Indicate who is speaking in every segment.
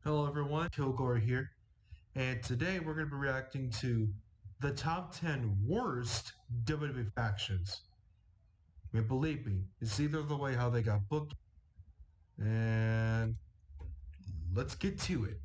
Speaker 1: Hello everyone, Kilgore here, and today we're going to be reacting to the top 10 worst WWE factions. And believe me, it's either the way how they got booked, and let's get to it.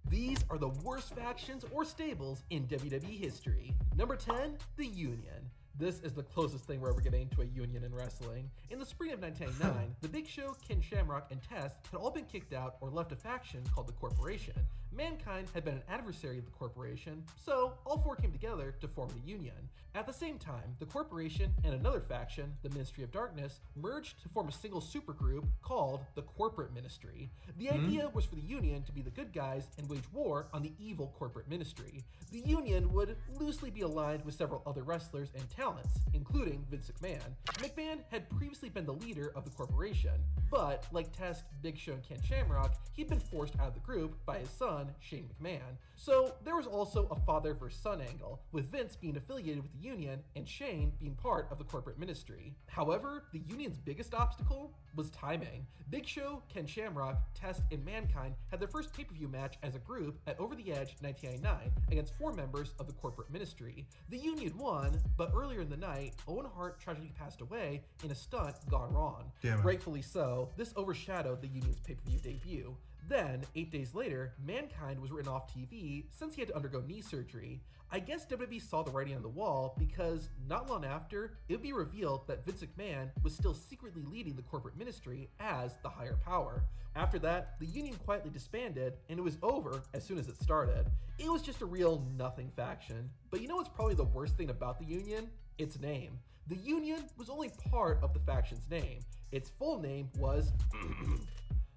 Speaker 2: These are the worst factions or stables in WWE history. Number 10, the Union. This is the closest thing we're ever getting to a union in wrestling. In the spring of 1999, The Big Show, Ken Shamrock, and Test had all been kicked out or left a faction called the Corporation. Mankind had been an adversary of the Corporation, so all four came together to form the Union. At the same time, the Corporation and another faction, the Ministry of Darkness, merged to form a single supergroup called the Corporate Ministry. The idea was for the Union to be the good guys and wage war on the evil Corporate Ministry. The Union would loosely be aligned with several other wrestlers and talents, including Vince McMahon. McMahon had previously been the leader of the Corporation, but like Test, Big Show, and Ken Shamrock, he'd been forced out of the group by his son, Shane McMahon. So there was also a father versus son angle, with Vince being affiliated with the Union and Shane being part of the Corporate Ministry. However, the Union's biggest obstacle was timing. Big Show, Ken Shamrock, Test, and Mankind had their first pay-per-view match as a group at Over the Edge 1999 against four members of the Corporate Ministry. The Union won, but earlier in the night, Owen Hart tragically passed away in a stunt gone wrong. Rightfully so, this overshadowed the Union's pay-per-view debut. Then, 8 days later, Mankind was written off TV since he had to undergo knee surgery. I guess WWE saw the writing on the wall because not long after, it would be revealed that Vince McMahon was still secretly leading the Corporate Ministry as the higher power. After that, the Union quietly disbanded, and it was over as soon as it started. It was just a real nothing faction. But you know what's probably the worst thing about the Union? Its name. The Union was only part of the faction's name. Its full name was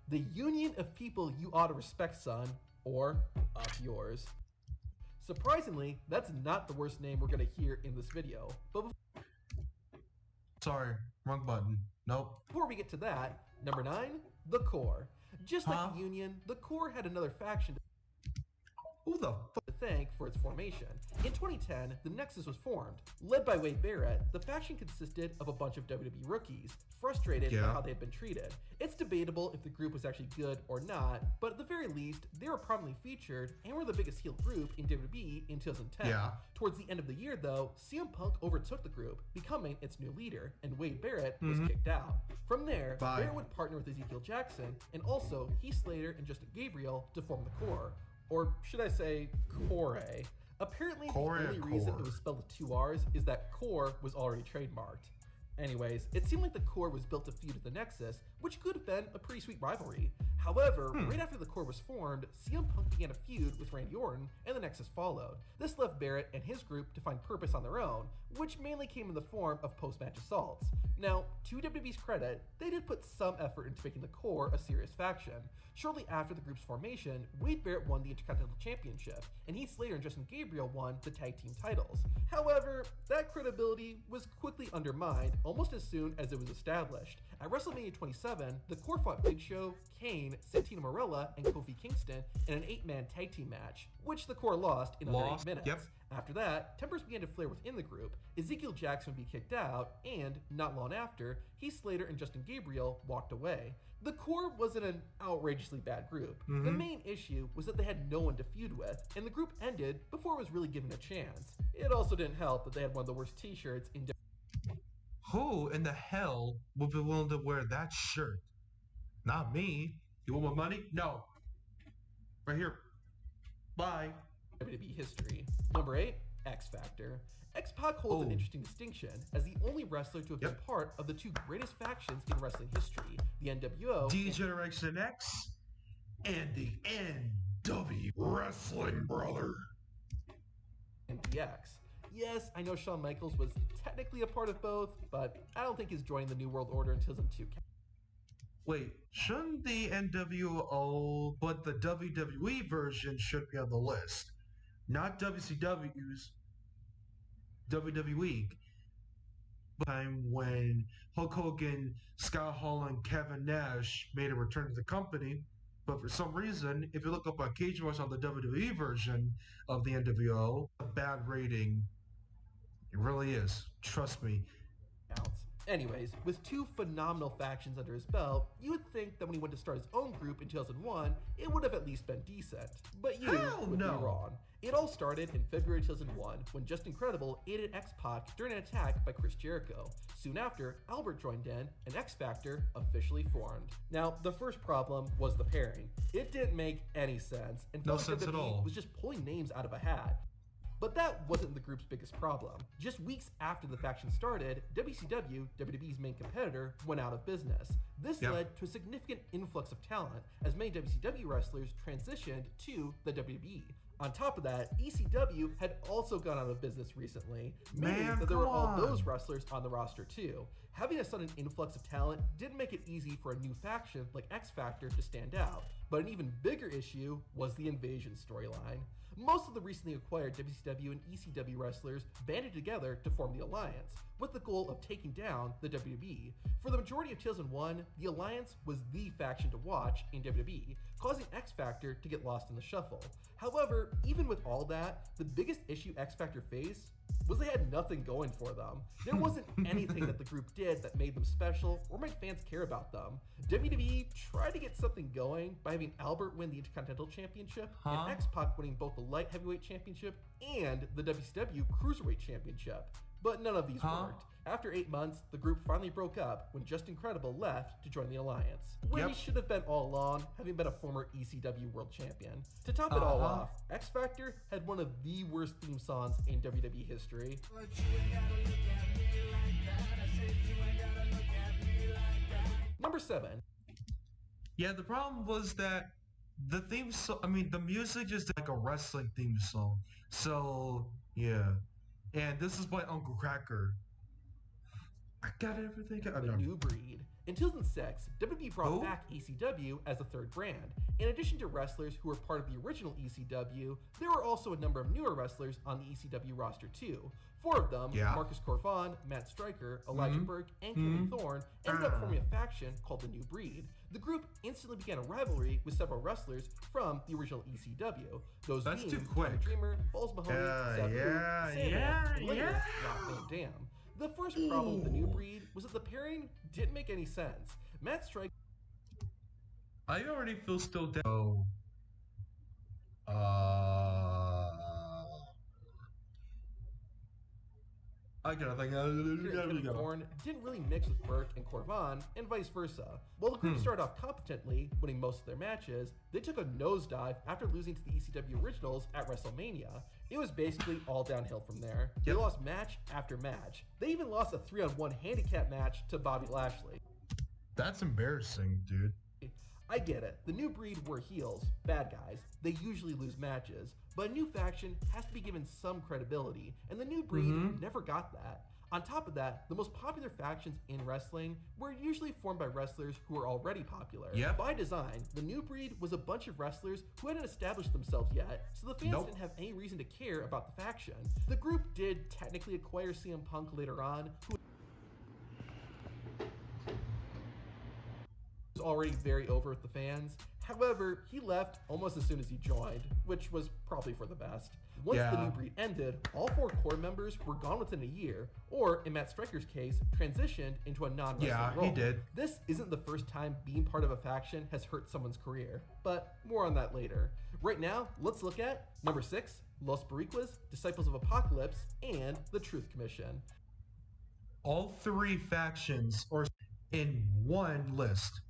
Speaker 2: the Union of People You Ought to Respect, Son, or Up Yours. Surprisingly, that's not the worst name we're going to hear in this video. But
Speaker 1: Sorry, wrong button. Nope.
Speaker 2: Before we get to that, number 9, the Core. Just like the Union, the Core had another faction
Speaker 1: Who the fuck?
Speaker 2: to thank for its formation. In 2010, the Nexus was formed. Led by Wade Barrett, the faction consisted of a bunch of WWE rookies, frustrated by how they had been treated. It's debatable if the group was actually good or not, but at the very least, they were prominently featured and were the biggest heel group in WWE in 2010. Towards the end of the year, though, CM Punk overtook the group, becoming its new leader, and Wade Barrett was kicked out. From there, Barrett would partner with Ezekiel Jackson, and also Heath Slater and Justin Gabriel to form the Core. Or should I say, Core. Apparently, the only reason it was spelled with two R's is that Core was already trademarked. Anyways, it seemed like the Core was built to feud with the Nexus, which could have been a pretty sweet rivalry. However, right after the Core was formed, CM Punk began a feud with Randy Orton, and the Nexus followed. This left Barrett and his group to find purpose on their own, which mainly came in the form of post-match assaults. Now, to WWE's credit, they did put some effort into making the Core a serious faction. Shortly after the group's formation, Wade Barrett won the Intercontinental Championship, and Heath Slater and Justin Gabriel won the tag team titles. However, that credibility was quickly undermined almost as soon as it was established. At WrestleMania 27, the Core fought Big Show, Kane, Santino Marella, and Kofi Kingston in an 8-man tag team match, which the Core lost in under 8 minutes. After that, tempers began to flare within the group, Ezekiel Jackson would be kicked out, and, not long after, Heath Slater and Justin Gabriel walked away. The Core wasn't an outrageously bad group. The main issue was that they had no one to feud with, and the group ended before it was really given a chance. It also didn't help that they had one of the worst t-shirts in
Speaker 1: Who in the hell would be willing to wear that shirt? Not me. You want my money? No. Right here. Bye.
Speaker 2: WWE history. Number 8, X Factor. X-Pac holds an interesting distinction as the only wrestler to have been part of the two greatest factions in wrestling history, the NWO
Speaker 1: D-Generation X and the NW Wrestling Brother
Speaker 2: and DX. Yes, I know Shawn Michaels was technically a part of both, but I don't think he's joining the New World Order until 2002.
Speaker 1: Wait, shouldn't the NWO, but the WWE version should be on the list, not WCW's WWE. Time when Hulk Hogan, Scott Hall, and Kevin Nash made a return to the company, but for some reason, if you look up a cage match on the WWE version of the NWO, a bad rating. It really is. Trust me.
Speaker 2: Anyways, with 2 phenomenal factions under his belt, you would think that when he went to start his own group in 2001, it would have at least been decent. But you would be wrong. It all started in February 2001 when Just Incredible aided X-Pac during an attack by Chris Jericho. Soon after, Albert joined in, and X Factor officially formed. Now, the first problem was the pairing. It didn't make any sense, and
Speaker 1: No sense at all.
Speaker 2: was just pulling names out of a hat. But that wasn't the group's biggest problem. Just weeks after the faction started, WCW, WWE's main competitor, went out of business. This led to a significant influx of talent as many WCW wrestlers transitioned to the WWE. On top of that, ECW had also gone out of business recently, meaning that there were all those wrestlers on the roster too. Having a sudden influx of talent didn't make it easy for a new faction like X Factor to stand out. But an even bigger issue was the Invasion storyline. Most of the recently acquired WCW and ECW wrestlers banded together to form the Alliance, with the goal of taking down the WWE. For the majority of 2001, the Alliance was the faction to watch in WWE, causing X Factor to get lost in the shuffle. However, even with all that, the biggest issue X Factor faced was they had nothing going for them. There wasn't anything that the group did that made them special or made fans care about them. WWE tried to get something going by having Albert win the Intercontinental Championship and X-Pac winning both the Light Heavyweight Championship and the WCW Cruiserweight Championship. But none of these worked. After 8 months, the group finally broke up when Just Incredible left to join the Alliance, where he should have been all along, having been a former ECW World Champion. To top it all off, X Factor had one of the worst theme songs in WWE history. Number 7.
Speaker 1: Yeah, the problem was that the theme song, the music is like a wrestling theme song. So, yeah. And this is by Uncle Cracker. I got everything.
Speaker 2: The New Breed. In 2006, WWE brought back ECW as a third brand. In addition to wrestlers who were part of the original ECW, there were also a number of newer wrestlers on the ECW roster too. 4 of them, Marcus Corvon, Matt Striker, Elijah Burke, and Kevin Thorne, ended up forming a faction called the New Breed. The group instantly began a rivalry with several wrestlers from the original ECW. Those being Tommy Dreamer, Balls Mahoney, Sabu, Sandman, and later, Rock Van Dam. The first problem with the New Breed was that the pairing didn't make any sense. Matt Striker...
Speaker 1: I already feel still down. I gotta think.
Speaker 2: Thorne didn't really mix with Burke and Corvon, and vice versa. While the group started off competently, winning most of their matches, they took a nosedive after losing to the ECW Originals at WrestleMania. It was basically all downhill from there. They lost match after match. They even lost a 3-on-1 handicap match to Bobby Lashley.
Speaker 1: That's embarrassing, dude.
Speaker 2: I get it. The New Breed were heels, bad guys. They usually lose matches, but a new faction has to be given some credibility, and the New Breed never got that. On top of that, the most popular factions in wrestling were usually formed by wrestlers who were already popular. By design, the New Breed was a bunch of wrestlers who hadn't established themselves yet, so the fans didn't have any reason to care about the faction. The group did technically acquire CM Punk later on, who was already very over with the fans. However, he left almost as soon as he joined, which was probably for the best. Once the New Breed ended, all 4 core members were gone within a year, or in Matt Striker's case, transitioned into a non-wrestling role.
Speaker 1: He did.
Speaker 2: This isn't the first time being part of a faction has hurt someone's career, but more on that later. Right now, let's look at number 6, Los Boricuas, Disciples of Apocalypse, and the Truth Commission.
Speaker 1: All 3 factions are in one list.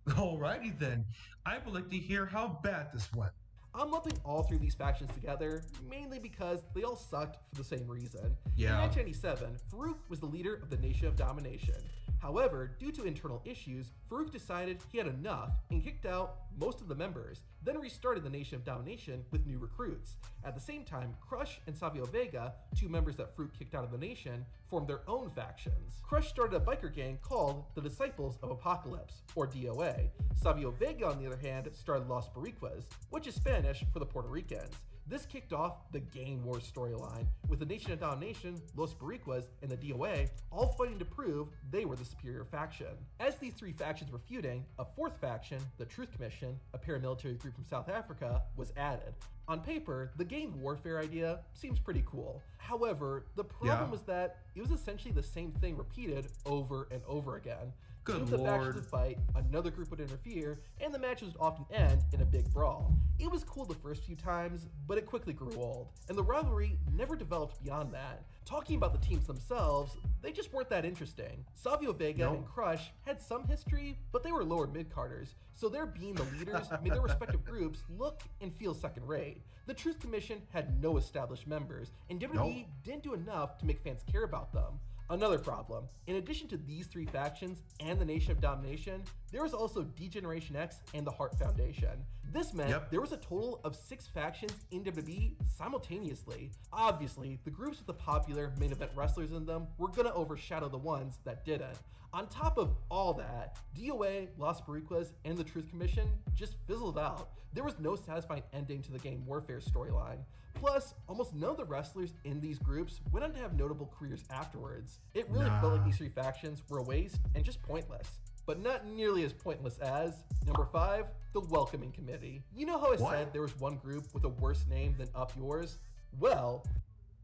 Speaker 1: Alrighty then, I would like to hear how bad this went.
Speaker 2: I'm lumping all 3 of these factions together, mainly because they all sucked for the same reason. In 1997, Farouk was the leader of the Nation of Domination. However, due to internal issues, Farouk decided he had enough and kicked out most of the members, then restarted the Nation of Domination with new recruits. At the same time, Crush and Savio Vega, 2 members that Farouk kicked out of the Nation, formed their own factions. Crush started a biker gang called the Disciples of Apocalypse, or DOA. Savio Vega, on the other hand, started Los Boricuas, which is Spanish for the Puerto Ricans. This kicked off the Gang Wars storyline, with the Nation of Domination, Los Boricuas, and the DOA all fighting to prove they were the superior faction. As these three factions were feuding, a fourth faction, the Truth Commission, a paramilitary group from South Africa, was added. On paper, the gang warfare idea seems pretty cool. However, the problem was that it was essentially the same thing repeated over and over again. Two of the factions would fight, another group would interfere, and the matches would often end in a big brawl. It was cool the first few times, but it quickly grew old, and the rivalry never developed beyond that. Talking about the teams themselves, they just weren't that interesting. Savio Vega and Crush had some history, but they were lower mid-carders, so their being the leaders made their respective groups look and feel second-rate. The Truth Commission had no established members, and WWE didn't do enough to make fans care about them. Another problem, in addition to these three factions and the Nation of Domination, there was also D-Generation X and the Hart Foundation. This meant there was a total of 6 factions in WWE simultaneously. Obviously, the groups with the popular main event wrestlers in them were gonna overshadow the ones that didn't. On top of all that, DOA, Los Boricuas, and the Truth Commission just fizzled out. There was no satisfying ending to the gang warfare storyline. Plus, almost none of the wrestlers in these groups went on to have notable careers afterwards. It really felt like these three factions were a waste and just pointless. But not nearly as pointless as number 5, the Welcoming Committee. You know how I said there was one group with a worse name than Up Yours? Well,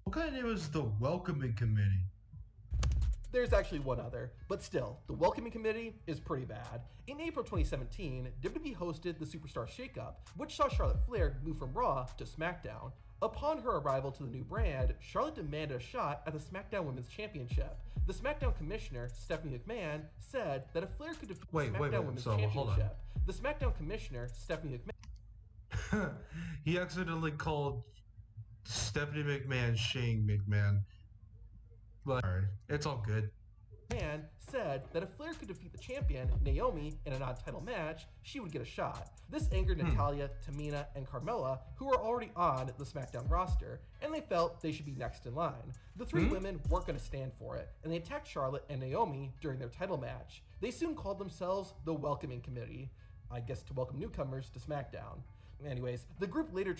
Speaker 1: what kind of name is the Welcoming Committee?
Speaker 2: There's actually one other, but still, the Welcoming Committee is pretty bad. In April 2017, WWE hosted the Superstar Shakeup, which saw Charlotte Flair move from Raw to SmackDown. Upon her arrival to the new brand, Charlotte demanded a shot at the SmackDown Women's Championship. The SmackDown Commissioner, Stephanie McMahon, said that if Flair could defeat the SmackDown Women's Championship, the SmackDown Commissioner, Stephanie
Speaker 1: McMahon... He accidentally called Stephanie McMahon Shane McMahon. Alright, it's all good.
Speaker 2: Man said that if Flair could defeat the champion, Naomi, in a non-title match, she would get a shot. This angered Natalya, Tamina, and Carmella, who were already on the SmackDown roster, and they felt they should be next in line. The three women weren't going to stand for it, and they attacked Charlotte and Naomi during their title match. They soon called themselves the Welcoming Committee, I guess to welcome newcomers to SmackDown. Anyways, the group later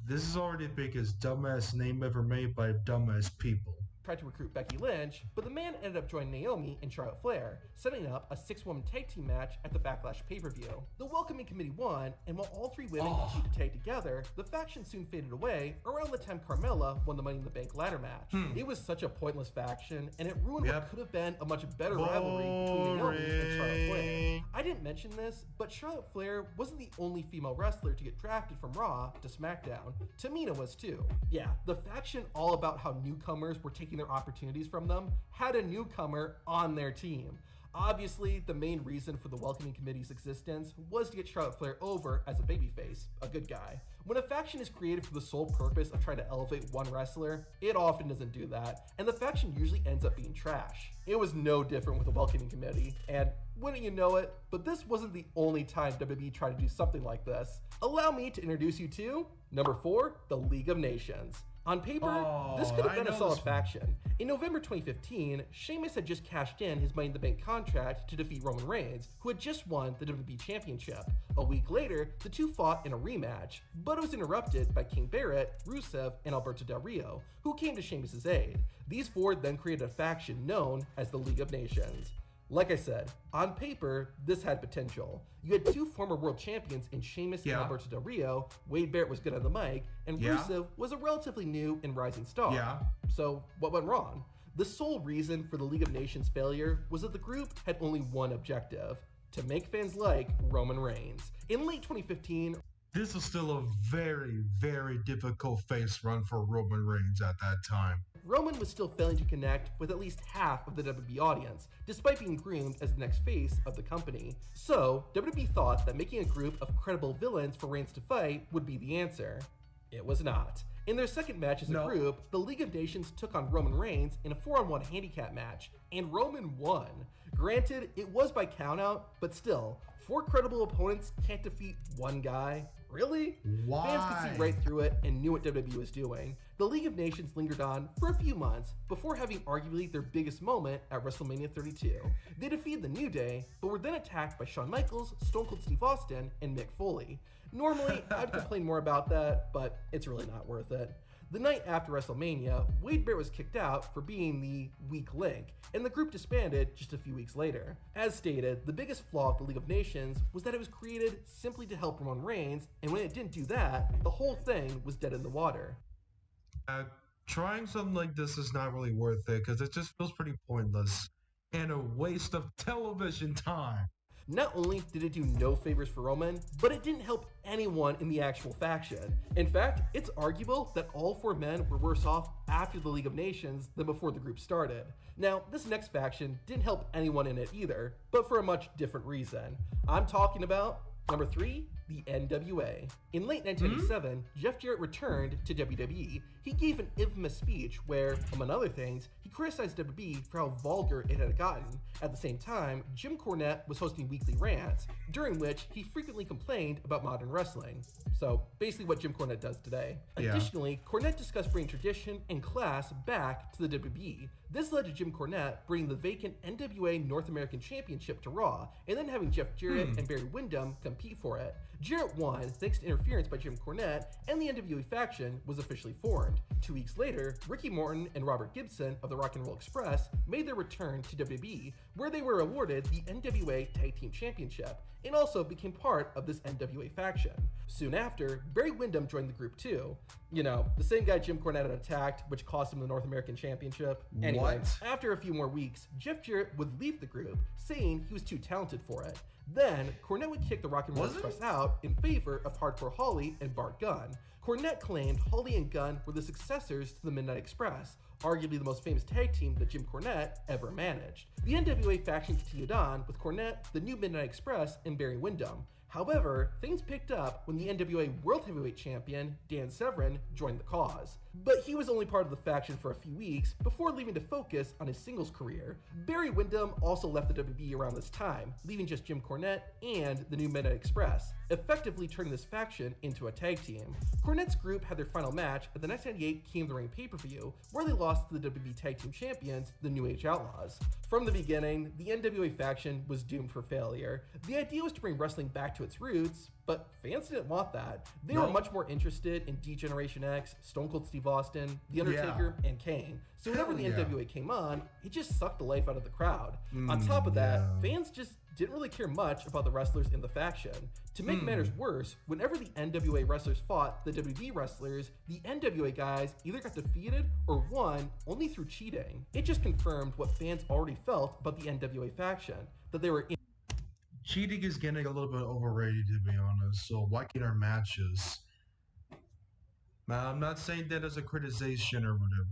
Speaker 1: This is already the biggest dumbass name ever made by dumbass people.
Speaker 2: Tried to recruit Becky Lynch, but the man ended up joining Naomi and Charlotte Flair, setting up a 6-woman tag team match at the Backlash pay-per-view. The Welcoming Committee won, and while all three women continued to tag together, the faction soon faded away around the time Carmella won the Money in the Bank ladder match. It was such a pointless faction, and it ruined what could have been a much better rivalry between Naomi and Charlotte Flair. I didn't mention this, but Charlotte Flair wasn't the only female wrestler to get drafted from Raw to SmackDown. Tamina was too. Yeah, the faction all about how newcomers were taking their opportunities from them had a newcomer on their team. Obviously, the main reason for the Welcoming Committee's existence was to get Charlotte Flair over as a babyface, a good guy. When a faction is created for the sole purpose of trying to elevate one wrestler, it often doesn't do that, and the faction usually ends up being trash. It was no different with the Welcoming Committee, and wouldn't you know it, but this wasn't the only time WWE tried to do something like this. Allow me to introduce you to number 4, the League of Nations. On paper, this could have been a solid faction. In November 2015, Sheamus had just cashed in his Money in the Bank contract to defeat Roman Reigns, who had just won the WWE Championship. A week later, the two fought in a rematch, but it was interrupted by King Barrett, Rusev, and Alberto Del Rio, who came to Sheamus' aid. These four then created a faction known as the League of Nations. Like I said, on paper, this had potential. You had two former world champions in Sheamus and Alberto Del Rio. Wade Barrett was good on the mic, and Rusev was a relatively new and rising star. So what went wrong? The sole reason for the League of Nations failure was that the group had only one objective: to make fans like Roman Reigns. In late 2015,
Speaker 1: this was still a very, very difficult face run for Roman Reigns at that time.
Speaker 2: Roman was still failing to connect with at least half of the WWE audience, despite being groomed as the next face of the company. So, WWE thought that making a group of credible villains for Reigns to fight would be the answer. It was not. In their second match as a group, the League of Nations took on Roman Reigns in a 4-on-1 handicap match, and Roman won. Granted, it was by countout, but still, 4 credible opponents can't defeat one guy. Really? Fans could see
Speaker 1: Why?
Speaker 2: right through it and knew what WWE was doing. The League of Nations lingered on for a few months before having arguably their biggest moment at WrestleMania 32. They defeated the New Day, but were then attacked by Shawn Michaels, Stone Cold Steve Austin, and Mick Foley. Normally, I'd complain more about that, but it's really not worth it. The night after WrestleMania, Wade Barrett was kicked out for being the weak link, and the group disbanded just a few weeks later. As stated, the biggest flaw of the League of Nations was that it was created simply to help Roman Reigns, and when it didn't do that, the whole thing was dead in the water.
Speaker 1: Trying something like this is not really worth it because it just feels pretty pointless and a waste of television time.
Speaker 2: Not only did it do no favors for Roman, but it didn't help anyone in the actual faction. In fact, it's arguable that all four men were worse off after the League of Nations than before the group started. Now, this next faction didn't help anyone in it either, but for a much different reason. I'm talking about number 3, the NWA. In late 1987, Jeff Jarrett returned to WWE. He gave an infamous speech where, among other things, he criticized WWE for how vulgar it had gotten. At the same time, Jim Cornette was hosting weekly rants, during which he frequently complained about modern wrestling. So, basically what Jim Cornette does today.
Speaker 1: Yeah.
Speaker 2: Additionally, Cornette discussed bringing tradition and class back to the WWE. This led to Jim Cornette bringing the vacant NWA North American Championship to Raw, and then having Jeff Jarrett and Barry Windham compete for it. Jarrett won thanks to interference by Jim Cornette, and the NWA faction was officially formed. 2 weeks later, Ricky Morton and Robert Gibson of the Rock and Roll Express made their return to WWE, where they were awarded the NWA Tag Team Championship, and also became part of this NWA faction. Soon after, Barry Windham joined the group too. You know, the same guy Jim Cornette had attacked, which cost him the North American Championship. Anyway,
Speaker 1: What?
Speaker 2: after a few more weeks, Jeff Jarrett would leave the group, saying he was too talented for it. Then, Cornette would kick the Rock and Roll
Speaker 1: Was it?
Speaker 2: Express out in favor of Hardcore Holly and Bart Gunn. Cornette claimed Holly and Gunn were the successors to the Midnight Express, arguably the most famous tag team that Jim Cornette ever managed. The NWA faction continued on with Cornette, the new Midnight Express, and Barry Windham. However, things picked up when the NWA World Heavyweight Champion, Dan Severn, joined the cause. But he was only part of the faction for a few weeks before leaving to focus on his singles career. Barry Windham also left the WWE around this time, leaving just Jim Cornette and the new Midnight Express, effectively turning this faction into a tag team. Cornette's group had their final match at the 1998 King of the Ring pay-per-view, where they lost to the WWE Tag Team Champions, the New Age Outlaws. From the beginning, the NWA faction was doomed for failure. The idea was to bring wrestling back to its roots, but fans didn't want that. They were much more interested in D-Generation X, Stone Cold Steve Austin, The Undertaker, and Kane. So whenever the NWA came on, it just sucked the life out of the crowd. On top of that, fans just didn't really care much about the wrestlers in the faction. To make matters worse, whenever the NWA wrestlers fought the WWE wrestlers, the NWA guys either got defeated or won only through cheating. It just confirmed what fans already felt about the NWA faction, that they were
Speaker 1: Cheating is getting a little bit overrated, to be honest. So why can't our matches? Now, I'm not saying that as a criticization or whatever.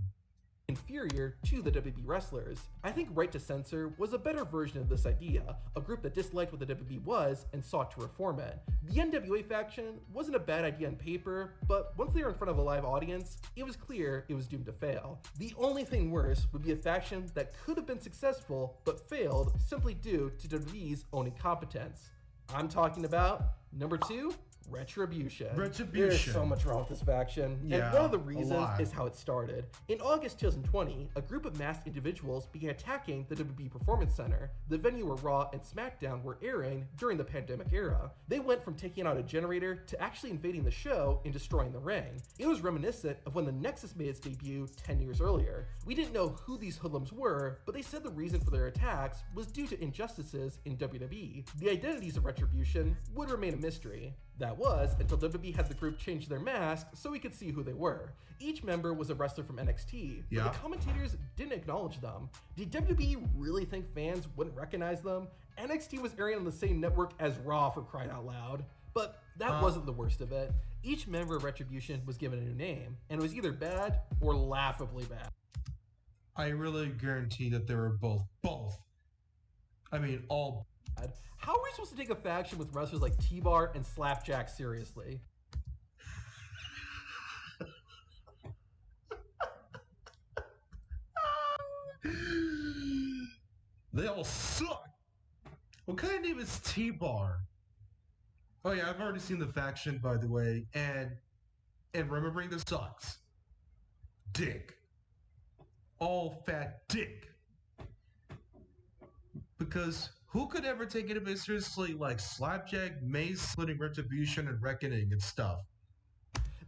Speaker 2: inferior to the WWE wrestlers. I think Right to Censor was a better version of this idea, a group that disliked what the WWE was and sought to reform it. The NWA faction wasn't a bad idea on paper, but once they were in front of a live audience, it was clear it was doomed to fail. The only thing worse would be a faction that could have been successful, but failed simply due to WWE's own incompetence. I'm talking about number 2, Retribution. There's so much wrong with this faction, and one of the reasons is how it started. In August 2020, a group of masked individuals began attacking the WWE Performance Center, the venue where Raw and SmackDown were airing during the pandemic era. They went from taking out a generator to actually invading the show and destroying the ring. It was reminiscent of when the Nexus made its debut 10 years earlier. We didn't know who these hoodlums were, but they said the reason for their attacks was due to injustices in WWE. The identities of Retribution would remain a mystery. That was until WWE had the group change their mask so we could see who they were. Each member was a wrestler from NXT, but the commentators didn't acknowledge them. Did WWE really think fans wouldn't recognize them? NXT was airing on the same network as Raw, for crying out loud. But that wasn't the worst of it. Each member of Retribution was given a new name, and it was either bad or laughably bad.
Speaker 1: I really guarantee that they were both. I mean, all.
Speaker 2: How are we supposed to take a faction with wrestlers like T-Bar and Slapjack seriously?
Speaker 1: They all suck. What kind of name is T-Bar? Oh yeah, I've already seen the faction, by the way, and remembering the sucks. Dick. All fat dick. Because who could ever take anybody seriously like Slapjack, Mace, splitting Retribution, and Reckoning and stuff?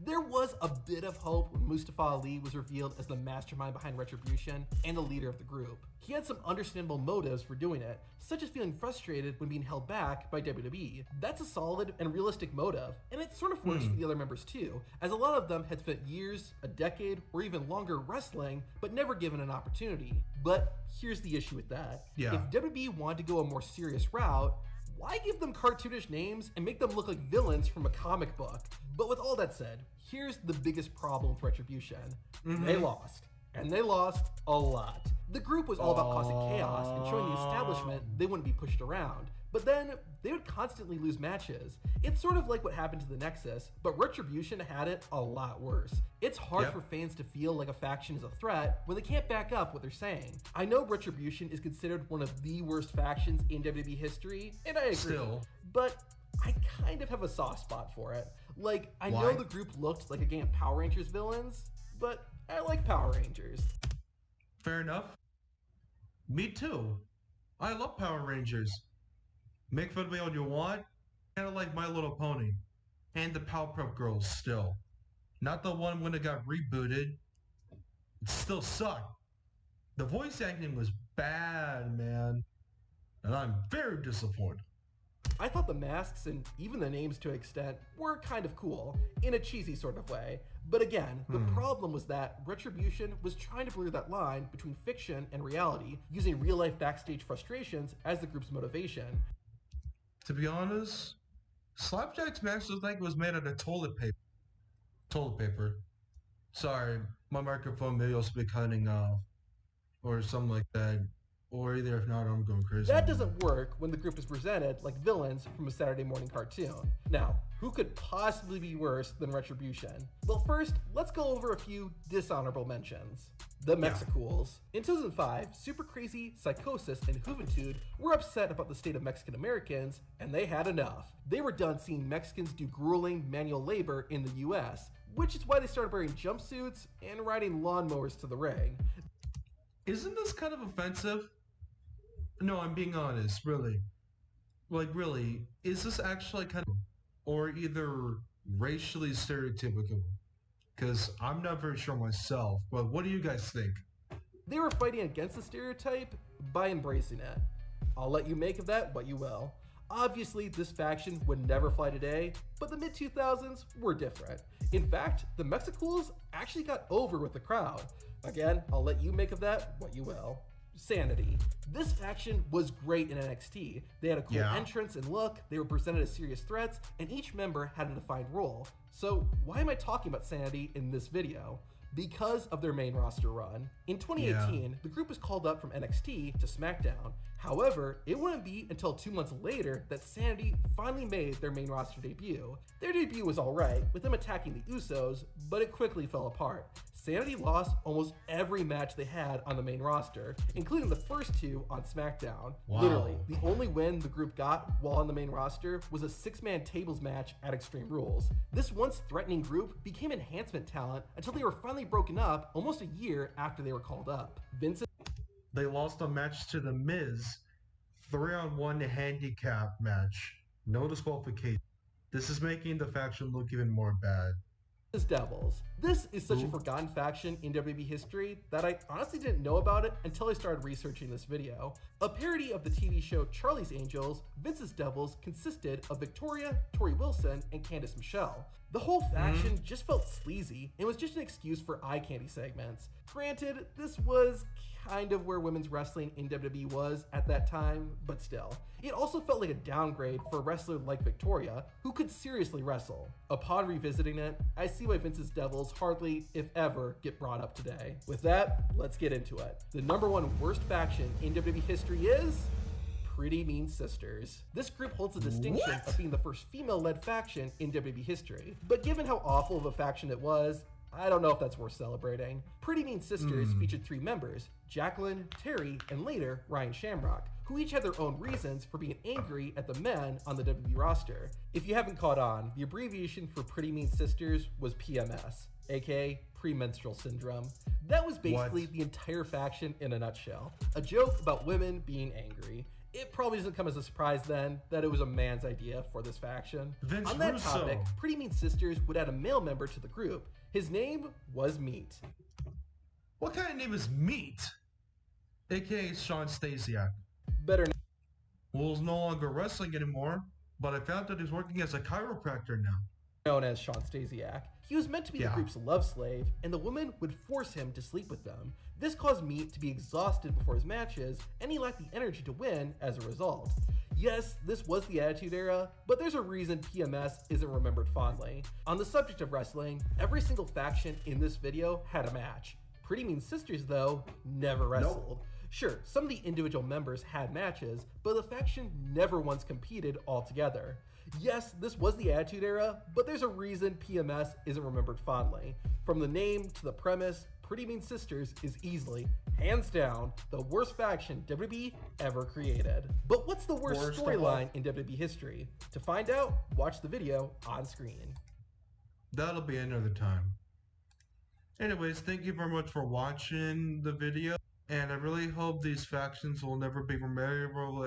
Speaker 2: There was a bit of hope when Mustafa Ali was revealed as the mastermind behind Retribution and the leader of the group. He had some understandable motives for doing it, such as feeling frustrated when being held back by WWE. That's a solid and realistic motive, and it sort of works for the other members too, as a lot of them had spent years, a decade, or even longer wrestling, but never given an opportunity. But here's the issue with that.
Speaker 1: Yeah.
Speaker 2: If WWE wanted to go a more serious route, why give them cartoonish names and make them look like villains from a comic book? But with all that said, here's the biggest problem with Retribution. They lost. And they lost a lot. The group was all about causing chaos and showing the establishment they wouldn't be pushed around. But then, they would constantly lose matches. It's sort of like what happened to the Nexus, but Retribution had it a lot worse. It's hard for fans to feel like a faction is a threat when they can't back up what they're saying. I know Retribution is considered one of the worst factions in WWE history, and I agree.
Speaker 1: Still.
Speaker 2: But I kind of have a soft spot for it. Like, I know the group looked like a gang of Power Rangers villains, but I like Power Rangers.
Speaker 1: Fair enough. Me too. I love Power Rangers. Make fun of me all you want. Kind of like My Little Pony. And the Powerpuff Girls still. Not the one when it got rebooted. It still sucked. The voice acting was bad, man. And I'm very disappointed.
Speaker 2: I thought the masks and even the names to an extent were kind of cool, in a cheesy sort of way. But again, the problem was that Retribution was trying to blur that line between fiction and reality, using real-life backstage frustrations as the group's motivation.
Speaker 1: To be honest, Slapjack's mask looked like it was made out of toilet paper. Toilet paper. Sorry, my microphone may also be cutting off. Or something like that. Or either if not, I'm going crazy.
Speaker 2: That doesn't work when the group is presented like villains from a Saturday morning cartoon. Now, who could possibly be worse than Retribution? Well, first, let's go over a few dishonorable mentions. The Mexicools. In 2005, Super Crazy, Psychosis, and Juventud were upset about the state of Mexican Americans, and they had enough. They were done seeing Mexicans do grueling manual labor in the US, which is why they started wearing jumpsuits and riding lawnmowers to the ring.
Speaker 1: Isn't this kind of offensive? No, I'm being honest, really. Like, really, is this actually kind of, or either racially stereotypical? Because I'm not very sure myself, but what do you guys think?
Speaker 2: They were fighting against the stereotype by embracing it. I'll let you make of that what you will. Obviously, this faction would never fly today, but the mid-2000s were different. In fact, the Mexicools actually got over with the crowd. Again, I'll let you make of that what you will. Sanity. This faction was great in NXT. They had a cool entrance and look, they were presented as serious threats, and each member had a defined role. So why am I talking about Sanity in this video? Because of their main roster run. In 2018, the group was called up from NXT to SmackDown. However, it wouldn't be until 2 months later that Sanity finally made their main roster debut. Their debut was alright, with them attacking the Usos, but it quickly fell apart. Sanity lost almost every match they had on the main roster, including the first two on SmackDown.
Speaker 1: Wow.
Speaker 2: Literally, the only win the group got while on the main roster was a 6-man tables match at Extreme Rules. This once threatening group became enhancement talent until they were finally broken up almost a year after they were called up.
Speaker 1: They lost a match to The Miz, 3-on-1 handicap match. No disqualification. This is making the faction look even more bad.
Speaker 2: Devils. This is such a forgotten faction in WWE history that I honestly didn't know about it until I started researching this video. A parody of the TV show Charlie's Angels, Vince's Devils consisted of Victoria, Tori Wilson, and Candice Michelle. The whole faction just felt sleazy and was just an excuse for eye candy segments. Granted, this was kind of where women's wrestling in WWE was at that time, but still. It also felt like a downgrade for a wrestler like Victoria, who could seriously wrestle. Upon revisiting it, I see why Vince's Devils hardly, if ever, get brought up today. With that, let's get into it. The #1 worst faction in WWE history is Pretty Mean Sisters. This group holds the distinction of being the first female-led faction in WWE history. But given how awful of a faction it was, I don't know if that's worth celebrating. Pretty Mean Sisters featured 3 members, Jacqueline, Terry, and later Ryan Shamrock, who each had their own reasons for being angry at the men on the WWE roster. If you haven't caught on, the abbreviation for Pretty Mean Sisters was PMS, aka premenstrual syndrome. That was basically the entire faction in a nutshell. A joke about women being angry. It probably doesn't come as a surprise then that it was a man's idea for this faction.
Speaker 1: Vince
Speaker 2: On that
Speaker 1: Russo.
Speaker 2: topic, Pretty Mean Sisters would add a male member to the group. His name was Meat.
Speaker 1: What kind of name is Meat? AKA Sean Stasiak.
Speaker 2: Better
Speaker 1: Well, he's no longer wrestling anymore, but I found that he's working as a chiropractor now.
Speaker 2: known as Sean Stasiak. He was meant to be the group's love slave, and the woman would force him to sleep with them. This caused Meat to be exhausted before his matches, and he lacked the energy to win as a result. Yes, this was the Attitude Era, but there's a reason PMS isn't remembered fondly. On the subject of wrestling, every single faction in this video had a match. Pretty Mean Sisters, though, never wrestled. Sure, some of the individual members had matches, but the faction never once competed all together. Yes, this was the Attitude Era, but there's a reason PMS isn't remembered fondly. From the name to the premise, Pretty Mean Sisters is easily, hands down, the worst faction WWE ever created. But what's the worst storyline in WWE history? To find out, watch the video on screen.
Speaker 1: That'll be another time. Anyways, thank you very much for watching the video, and I really hope these factions will never be rememberable.